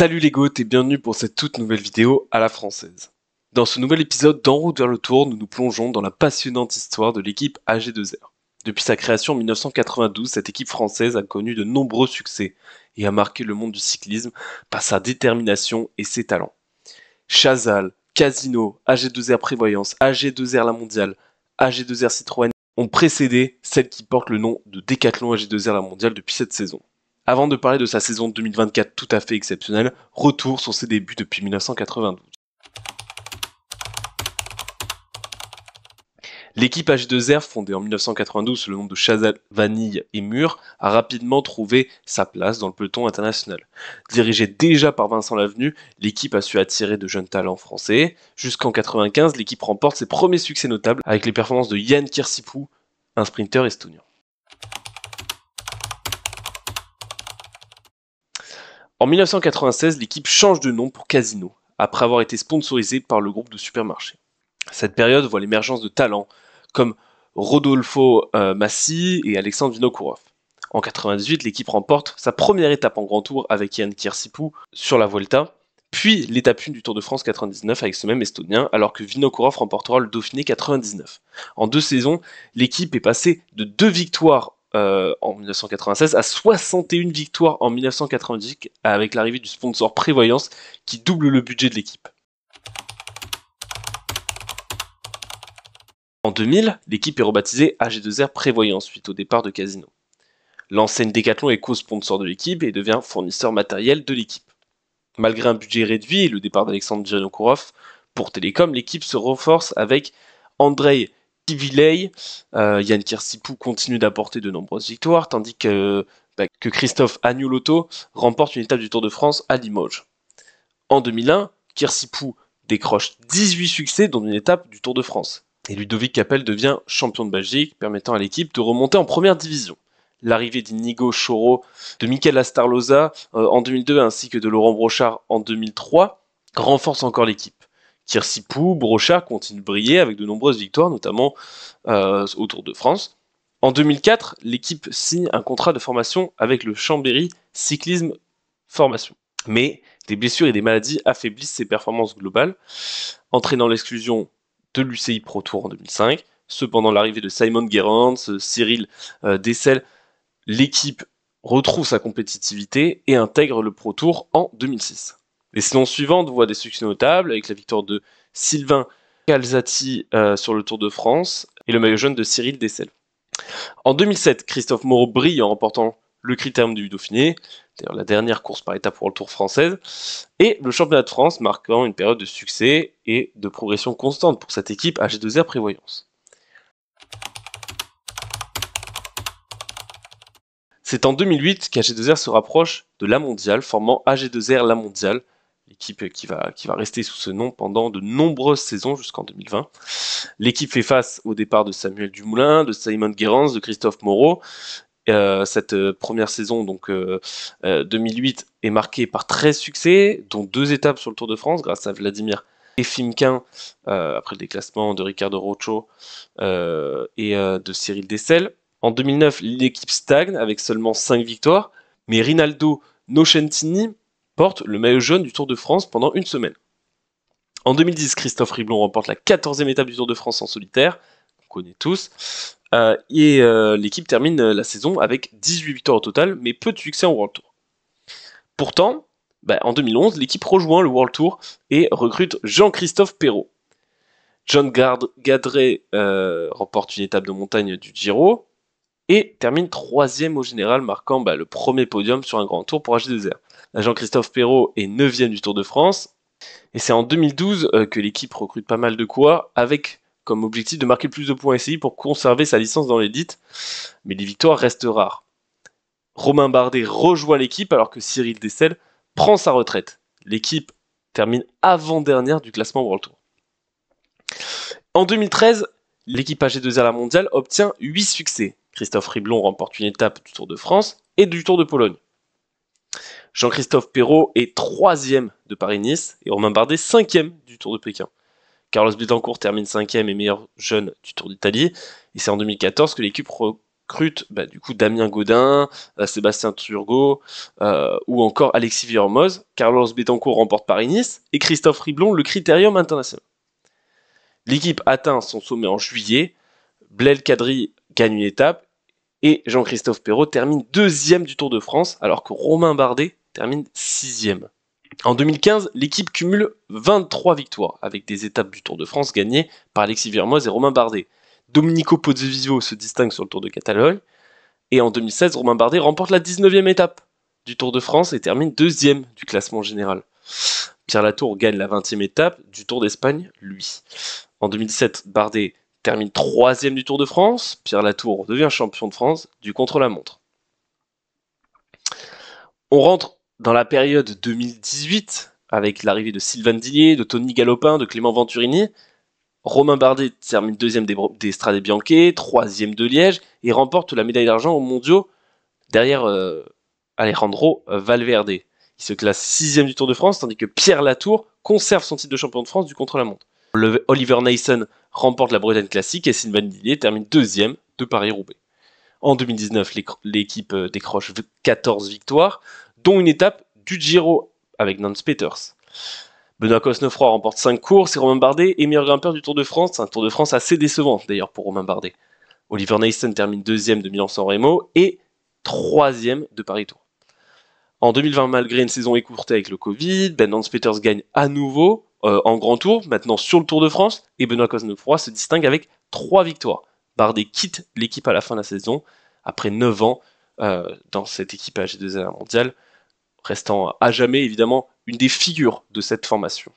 Salut les goths et bienvenue pour cette toute nouvelle vidéo à la française. Dans ce nouvel épisode d'En route vers le Tour, nous nous plongeons dans la passionnante histoire de l'équipe AG2R. Depuis sa création en 1992, cette équipe française a connu de nombreux succès et a marqué le monde du cyclisme par sa détermination et ses talents. Chazal, Casino, AG2R Prévoyance, AG2R La Mondiale, AG2R Citroën ont précédé celle qui porte le nom de Décathlon AG2R La Mondiale depuis cette saison. Avant de parler de sa saison 2024 tout à fait exceptionnelle, retour sur ses débuts depuis 1992. L'équipe AG2R, fondée en 1992 sous le nom de Chazal, Vanille et Mur, a rapidement trouvé sa place dans le peloton international. Dirigée déjà par Vincent Lavenu, l'équipe a su attirer de jeunes talents français. Jusqu'en 1995, l'équipe remporte ses premiers succès notables avec les performances de Jan Kirsipuu, un sprinter estonien. En 1996, l'équipe change de nom pour Casino, après avoir été sponsorisée par le groupe de supermarchés. Cette période voit l'émergence de talents comme Rodolfo Massi et Alexandre Vinokourov. En 1998, l'équipe remporte sa première étape en Grand Tour avec Jan Kirsipuu sur la Vuelta, puis l'étape 1 du Tour de France 99 avec ce même Estonien, alors que Vinokourov remportera le Dauphiné 99. En 2 saisons, l'équipe est passée de 2 victoires en 1996 à 61 victoires en 1998 avec l'arrivée du sponsor Prévoyance qui double le budget de l'équipe. En 2000, l'équipe est rebaptisée AG2R Prévoyance suite au départ de Casino. L'enseigne Décathlon est co-sponsor de l'équipe et devient fournisseur matériel de l'équipe. Malgré un budget réduit et le départ d'Alexandre Vinokourov pour Télécom, l'équipe se renforce avec Andrei Civilei. Jan Kirsipuu continue d'apporter de nombreuses victoires, tandis que Christophe Agnolotto remporte une étape du Tour de France à Limoges. En 2001, Kirsipuu décroche 18 succès dont une étape du Tour de France. Et Ludovic Capel devient champion de Belgique, permettant à l'équipe de remonter en première division. L'arrivée d'Inigo Choro, de Mikel Astarloza en 2002 ainsi que de Laurent Brochard en 2003 renforce encore l'équipe. Kirsipuu, Brochard continuent de briller avec de nombreuses victoires, notamment au Tour de France. En 2004, l'équipe signe un contrat de formation avec le Chambéry Cyclisme Formation. Mais des blessures et des maladies affaiblissent ses performances globales, entraînant l'exclusion de l'UCI Pro Tour en 2005. Cependant, l'arrivée de Simon Gerrans, Cyril Dessel, l'équipe retrouve sa compétitivité et intègre le Pro Tour en 2006. Les saisons suivantes voient des succès notables avec la victoire de Sylvain Calzati sur le Tour de France et le maillot jaune de Cyril Dessel. En 2007, Christophe Moreau brille en remportant le Critérium du Dauphiné, c'est-à-dire la dernière course par étape pour le Tour française, et le championnat de France marquant une période de succès et de progression constante pour cette équipe AG2R Prévoyance. C'est en 2008 qu'AG2R se rapproche de La Mondiale, formant AG2R La Mondiale, l'équipe qui va rester sous ce nom pendant de nombreuses saisons jusqu'en 2020. L'équipe fait face au départ de Samuel Dumoulin, de Simon Gerrans, de Christophe Moreau. Cette première saison, donc 2008, est marquée par 13 succès, dont 2 étapes sur le Tour de France, grâce à Vladimir Efimkin, après le déclassement de Ricardo Rocho et de Cyril Dessel. En 2009, l'équipe stagne avec seulement 5 victoires, mais Rinaldo Nocentini porte le maillot jaune du Tour de France pendant une semaine. En 2010, Christophe Riblon remporte la 14e étape du Tour de France en solitaire, qu'on connaît tous, et l'équipe termine la saison avec 18 victoires au total, mais peu de succès en World Tour. Pourtant, en 2011, l'équipe rejoint le World Tour et recrute Jean-Christophe Perrault. John Gadret remporte une étape de montagne du Giro et termine 3e au général, marquant le premier podium sur un grand tour pour AG2R. Jean-Christophe Perrault est 9e du Tour de France, et c'est en 2012 que l'équipe recrute pas mal de coureurs, avec comme objectif de marquer le plus de points SCI pour conserver sa licence dans l'élite, mais les victoires restent rares. Romain Bardet rejoint l'équipe alors que Cyril Dessel prend sa retraite. L'équipe termine avant-dernière du classement World Tour. En 2013, l'équipe AG2R La Mondiale obtient 8 succès. Christophe Riblon remporte une étape du Tour de France et du Tour de Pologne. Jean-Christophe Perrault est 3e de Paris-Nice et Romain Bardet 5e du Tour de Pékin. Carlos Betancourt termine 5e et meilleur jeune du Tour d'Italie. Et c'est en 2014 que l'équipe recrute du coup Damien Gaudin, Sébastien Turgot ou encore Alexis Villermoz. Carlos Betancourt remporte Paris-Nice et Christophe Riblon le Critérium International. L'équipe atteint son sommet en juillet, Blaise Cadry gagne une étape et Jean-Christophe Perrault termine 2e du Tour de France alors que Romain Bardet termine 6e. En 2015, l'équipe cumule 23 victoires avec des étapes du Tour de France gagnées par Alexis Villermoz et Romain Bardet. Domenico Pozzovivo se distingue sur le Tour de Catalogne et en 2016, Romain Bardet remporte la 19e étape du Tour de France et termine 2e du classement général. Pierre Latour gagne la 20e étape du Tour d'Espagne, lui. En 2017, Bardet termine 3e du Tour de France. Pierre Latour devient champion de France du contre-la-montre. On rentre dans la période 2018 avec l'arrivée de Sylvain Dillier, de Tony Galopin, de Clément Venturini. Romain Bardet termine 2e des Strade Bianche, 3e de Liège et remporte la médaille d'argent aux mondiaux derrière Alejandro Valverde. Il se classe 6e du Tour de France tandis que Pierre Latour conserve son titre de champion de France du contre-la-montre. Oliver Naesen remporte la Bretagne Classique et Sylvain Dillier termine 2e de Paris-Roubaix. En 2019, l'équipe décroche 14 victoires, dont une étape du Giro avec Nance Peters. Benoît Cosnefroy remporte 5 courses et Romain Bardet est meilleur grimpeur du Tour de France, un Tour de France assez décevant d'ailleurs pour Romain Bardet. Oliver Naesen termine 2e de Milan-San Remo et 3e de Paris-Tours. En 2020, malgré une saison écourtée avec le Covid, Nance Peters gagne à nouveau en Grand Tour, maintenant sur le Tour de France, et Benoît Cosnefroy se distingue avec 3 victoires. Bardet quitte l'équipe à la fin de la saison, après 9 ans dans cette équipe AG2R mondiale, restant à jamais évidemment une des figures de cette formation.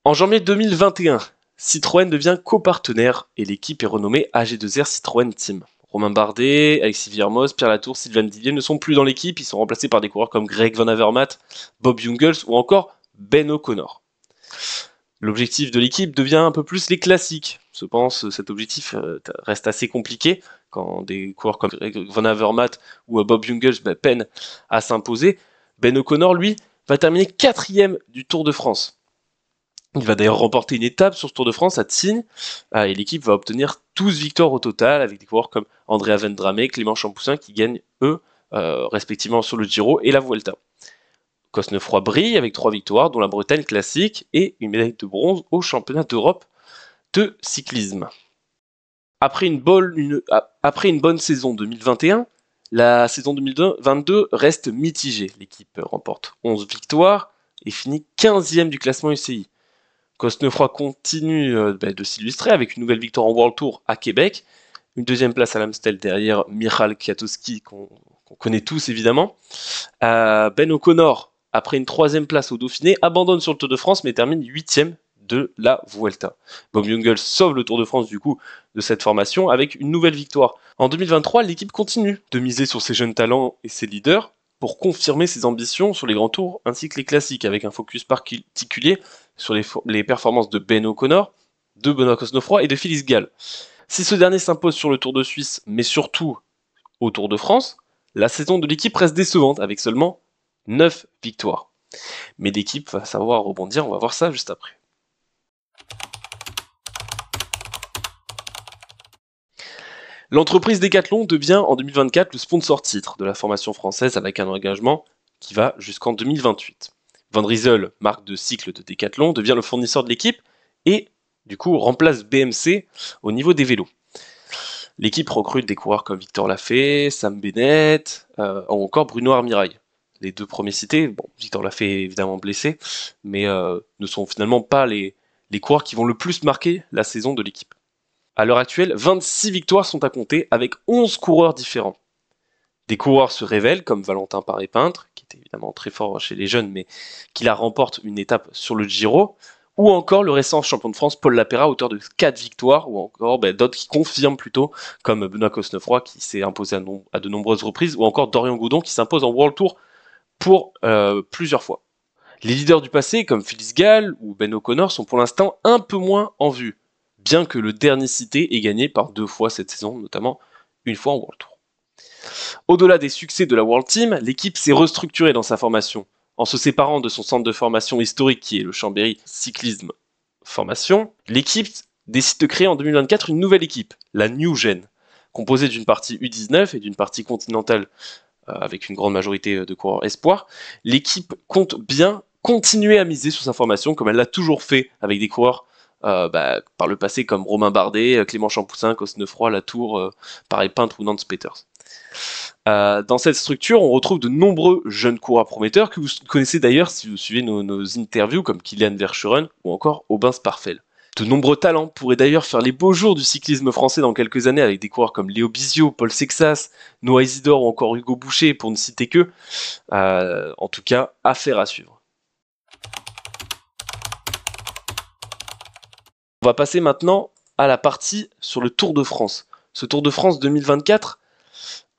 En janvier 2021, Citroën devient copartenaire et l'équipe est renommée AG2R Citroën Team. Romain Bardet, Alexis Villermoz, Pierre Latour, Sylvain Dillier ne sont plus dans l'équipe, ils sont remplacés par des coureurs comme Greg Van Avermaet, Bob Jungels ou encore Ben O'Connor. L'objectif de l'équipe devient un peu plus les classiques. Je pense que cet objectif reste assez compliqué quand des coureurs comme Greg Van Avermaet ou Bob Jungels peinent à s'imposer. Ben O'Connor, lui, va terminer 4e du Tour de France. Il va d'ailleurs remporter une étape sur ce Tour de France à Tignes, et l'équipe va obtenir 12 victoires au total, avec des coureurs comme Andrea Vendrame, Clément Champoussin, qui gagnent, eux, respectivement sur le Giro et la Vuelta. Cosnefroy brille avec 3 victoires, dont la Bretagne Classique et une médaille de bronze au championnat d'Europe de cyclisme. Après une bonne saison 2021, la saison 2022 reste mitigée. L'équipe remporte 11 victoires et finit 15e du classement UCI. Cosnefroy continue de s'illustrer avec une nouvelle victoire en World Tour à Québec, une 2e place à l'Amstel derrière Michal Kwiatkowski qu'on connaît tous évidemment. Ben O'Connor, après une 3e place au Dauphiné, abandonne sur le Tour de France mais termine 8e de la Vuelta. Bob Jungels sauve le Tour de France du coup de cette formation avec une nouvelle victoire. En 2023, l'équipe continue de miser sur ses jeunes talents et ses leaders pour confirmer ses ambitions sur les grands tours ainsi que les classiques avec un focus particulier sur les performances de Ben O'Connor, de Benoît Cosnefroy et de Félix Gall. Si ce dernier s'impose sur le Tour de Suisse, mais surtout au Tour de France, la saison de l'équipe reste décevante avec seulement 9 victoires. Mais l'équipe va savoir rebondir, on va voir ça juste après. L'entreprise Decathlon devient en 2024 le sponsor titre de la formation française avec un engagement qui va jusqu'en 2028. Van Rysel, marque de cycle de Decathlon, devient le fournisseur de l'équipe et du coup remplace BMC au niveau des vélos. L'équipe recrute des coureurs comme Victor Lafay, Sam Bennett ou encore Bruno Armirail. Les deux premiers cités, Victor Lafay est évidemment blessé, mais ne sont finalement pas les coureurs qui vont le plus marquer la saison de l'équipe. À l'heure actuelle, 26 victoires sont à compter avec 11 coureurs différents. Des coureurs se révèlent comme Valentin Paré-Peintre, qui était évidemment très fort chez les jeunes, mais qui la remporte une étape sur le Giro, ou encore le récent champion de France Paul Lapéra, auteur de 4 victoires, ou encore d'autres qui confirment plutôt, comme Benoît Cosnefroy qui s'est imposé à de nombreuses reprises, ou encore Dorian Goudon qui s'impose en World Tour pour plusieurs fois. Les leaders du passé, comme Félix Gall ou Ben O'Connor, sont pour l'instant un peu moins en vue, bien que le dernier cité ait gagné par 2 fois cette saison, notamment une fois en World Tour. Au-delà des succès de la World Team, l'équipe s'est restructurée dans sa formation, en se séparant de son centre de formation historique qui est le Chambéry Cyclisme Formation. L'équipe décide de créer en 2024 une nouvelle équipe, la New Gen, composée d'une partie U19 et d'une partie continentale avec une grande majorité de coureurs espoirs. L'équipe compte bien continuer à miser sur sa formation comme elle l'a toujours fait avec des coureurs par le passé comme Romain Bardet, Clément Champoussin, Cosnefroy, Latour, pareil Peintre ou Nance Peters. Dans cette structure, on retrouve de nombreux jeunes coureurs prometteurs que vous connaissez d'ailleurs si vous suivez nos interviews comme Kylian Verschuren ou encore Aubin Sparfel. De nombreux talents pourraient d'ailleurs faire les beaux jours du cyclisme français dans quelques années avec des coureurs comme Léo Bizio, Paul Sexas, Noah Isidore ou encore Hugo Boucher pour ne citer que. En tout cas, affaire à suivre. On va passer maintenant à la partie sur le Tour de France. Ce Tour de France 2024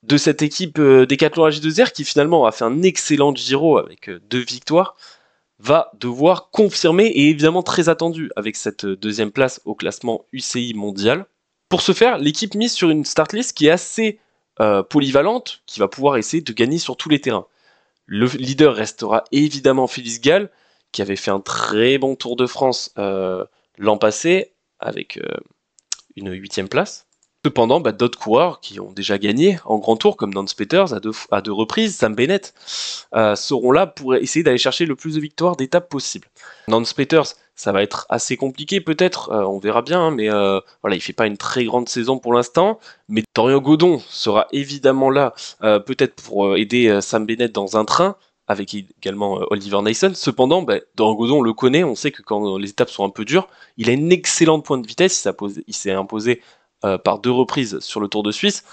de cette équipe Decathlon AG2R qui finalement a fait un excellent Giro avec 2 victoires va devoir confirmer et évidemment très attendu avec cette deuxième place au classement UCI mondial. Pour ce faire, l'équipe mise sur une start list qui est assez polyvalente, qui va pouvoir essayer de gagner sur tous les terrains. Le leader restera évidemment Félix Gall, qui avait fait un très bon Tour de France l'an passé avec une 8e place. Cependant, d'autres coureurs qui ont déjà gagné en grand tour, comme Nance Peters à deux reprises, Sam Bennett, seront là pour essayer d'aller chercher le plus de victoires d'étapes possible. Nance Peters, ça va être assez compliqué peut-être, on verra bien, mais voilà, il fait pas une très grande saison pour l'instant. Mais Dorian Godon sera évidemment là, peut-être pour aider Sam Bennett dans un train, avec également Oliver Nason. Cependant, Dorian Godon, on le connaît, on sait que quand les étapes sont un peu dures, il a une excellente pointe de vitesse, il s'est imposé par 2 reprises sur le Tour de Suisse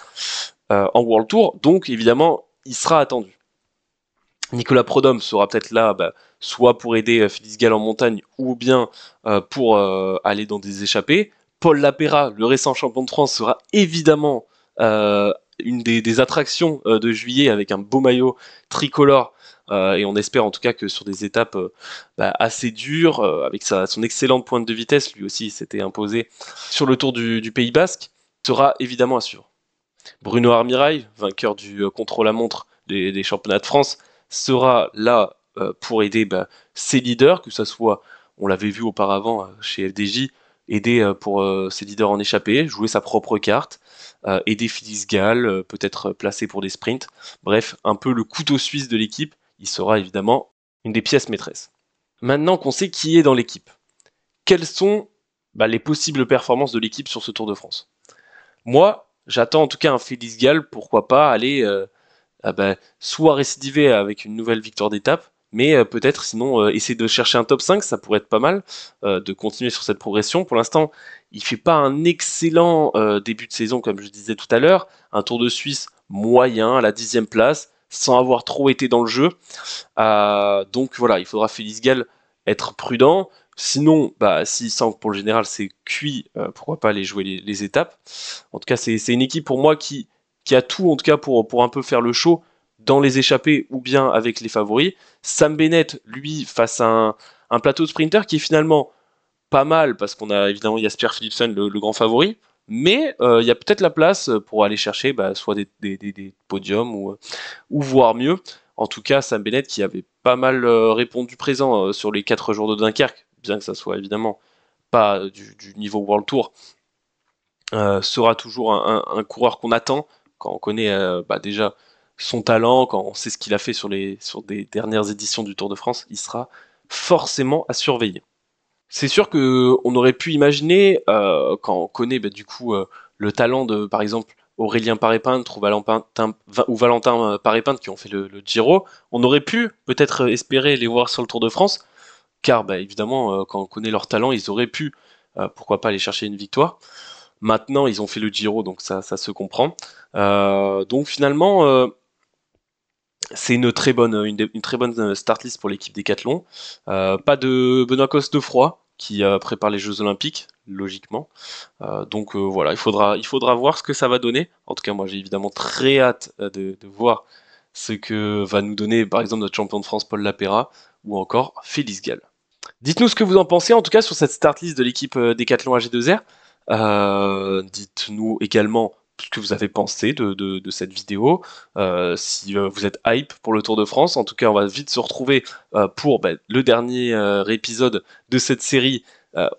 en World Tour, donc évidemment il sera attendu. Nicolas Prodhomme sera peut-être là soit pour aider Félix Gall en montagne ou bien pour aller dans des échappées. Paul Lapera, le récent champion de France, sera évidemment une des attractions de juillet avec un beau maillot tricolore et on espère en tout cas que sur des étapes assez dures, avec son excellente pointe de vitesse, lui aussi s'était imposé sur le Tour du Pays Basque, sera évidemment à suivre. Bruno Armirail, vainqueur du contre-la-montre des championnats de France, sera là pour aider ses leaders, que ce soit, on l'avait vu auparavant chez FDJ, aider pour ses leaders en échappée, jouer sa propre carte, aider Félix Gall, peut-être placer pour des sprints. Bref, un peu le couteau suisse de l'équipe, il sera évidemment une des pièces maîtresses. Maintenant qu'on sait qui est dans l'équipe, quelles sont les possibles performances de l'équipe sur ce Tour de France? Moi, j'attends en tout cas un Félix Gall, pourquoi pas aller soit récidiver avec une nouvelle victoire d'étape, mais peut-être sinon essayer de chercher un top 5, ça pourrait être pas mal, de continuer sur cette progression. Pour l'instant, il fait pas un excellent début de saison, comme je disais tout à l'heure, un Tour de Suisse moyen à la 10e place, sans avoir trop été dans le jeu. Donc voilà, il faudra Félix Gall être prudent. Sinon, s'il sent que pour le général c'est cuit, pourquoi pas aller jouer les étapes. En tout cas, c'est une équipe pour moi qui a tout en tout cas pour un peu faire le show dans les échappées ou bien avec les favoris. Sam Bennett, lui, face à un plateau de sprinter qui est finalement pas mal parce qu'on a évidemment Jasper Philipsen, le grand favori, mais il y a peut-être la place pour aller chercher soit des podiums ou voire mieux. En tout cas, Sam Bennett qui avait pas mal répondu présent sur les 4 jours de Dunkerque, bien que ça soit évidemment pas du niveau World Tour, sera toujours un coureur qu'on attend quand on connaît déjà son talent, quand on sait ce qu'il a fait sur des dernières éditions du Tour de France, il sera forcément à surveiller. C'est sûr qu'on aurait pu imaginer, quand on connaît le talent de, par exemple, Aurélien Paré-Peintre ou Valentin Paré-Peintre qui ont fait le Giro, on aurait pu peut-être espérer les voir sur le Tour de France, car évidemment, quand on connaît leur talent, ils auraient pu, pourquoi pas aller chercher une victoire. Maintenant, ils ont fait le Giro, donc ça se comprend. Donc finalement, c'est une très bonne start list pour l'équipe Decathlon. Pas de Benoît Cosnefroy qui prépare les Jeux Olympiques, logiquement. Donc voilà, il faudra voir ce que ça va donner. En tout cas, moi j'ai évidemment très hâte de voir ce que va nous donner par exemple notre champion de France Paul Lapera ou encore Félix Gall. Dites-nous ce que vous en pensez en tout cas sur cette start list de l'équipe Decathlon AG2R. Dites-nous également ce que vous avez pensé de cette vidéo, si vous êtes hype pour le Tour de France. En tout cas, on va vite se retrouver pour le dernier épisode de cette série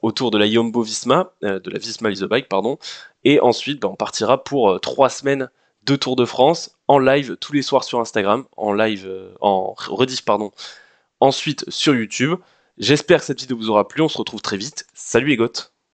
autour de la Jumbo-Visma, de la Visma Lease a Bike, pardon. Et ensuite, on partira pour 3 semaines de Tour de France en live tous les soirs sur Instagram, en live, en rediff, pardon, ensuite sur YouTube. J'espère que cette vidéo vous aura plu. On se retrouve très vite. Salut les goths!